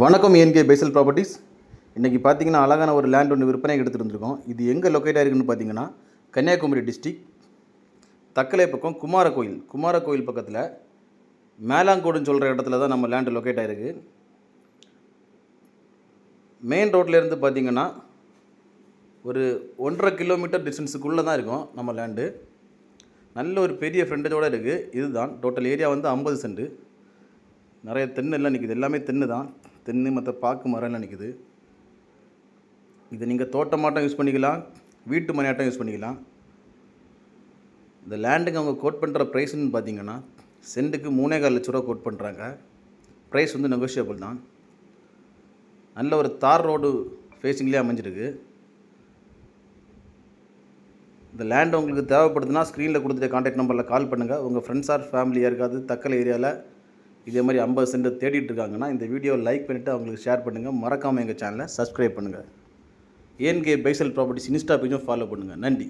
வணக்கம் ஏன்கே பைசல் ப்ராப்பர்ட்டிஸ். இன்றைக்கி பார்த்தீங்கன்னா அழகான ஒரு லேண்ட் ஒன்று விற்பனைக்கு எடுத்துகிட்டு வந்திருக்கோம். இது எங்கே லொக்கேட் ஆகிருக்குன்னு பார்த்தீங்கன்னா கன்னியாகுமரி டிஸ்ட்ரிக் தக்கலை பக்கம் குமாரகோயில் பக்கத்தில் மேலாங்கோடுன்னு சொல்கிற இடத்துல தான் நம்ம லேண்டு லொக்கேட் ஆகிருக்கு. மெயின் ரோட்லேருந்து பார்த்திங்கன்னா ஒரு 1.5 கிலோமீட்டர் டிஸ்டன்ஸுக்குள்ளே தான் இருக்கும் நம்ம லேண்டு. நல்ல ஒரு பெரிய ஃப்ரண்டேஜோடு இருக்குது. இதுதான் டோட்டல் ஏரியா வந்து 50 சென்ட். நிறைய தென்னை எல்லாம் நிற்கிது, எல்லாமே தென்று தான். தென்னை மற்ற பாக்கு மரம் எல்லாம் நிற்கிது. இதை நீங்கள் தோட்டமாட்டம் யூஸ் பண்ணிக்கலாம், வீட்டு மனையாட்டம் யூஸ் பண்ணிக்கலாம். இந்த லேண்டுக்கு அவங்க கோட் பண்ணுற ப்ரைஸ்ன்னு பார்த்தீங்கன்னா சென்ட்டுக்கு 3.25 லட்ச ரூபா கோட் பண்ணுறாங்க. ப்ரைஸ் வந்து நெகோஷியபிள் தான். நல்ல ஒரு தார் ரோடு ஃபேஸிங்லேயே அமைஞ்சிருக்கு. இந்த லேண்டு உங்களுக்கு தேவைப்படுதுன்னா ஸ்க்ரீனில் கொடுத்துட்டு கான்டாக்ட் நம்பரில் கால் பண்ணுங்கள். உங்கள் ஃப்ரெண்ட்ஸ் ஆர் ஃபேமிலியாக இருக்காது தக்கலை ஏரியாவில் இதே மாதிரி 50 சென்ட் தேடிட்டு இருக்காங்கன்னா இந்த வீடியோவை லைக் பண்ணிவிட்டு அவங்களுக்கு ஷேர் பண்ணுங்கள். மறக்காமல் எங்கள் சேனலை சப்ஸ்கிரைப் பண்ணுங்கள். ஏன்கே பைசல் ப்ராப்பர்ட்டிஸ் இன்ஸ்டா பேஜும் ஃபாலோ பண்ணுங்கள். நன்றி.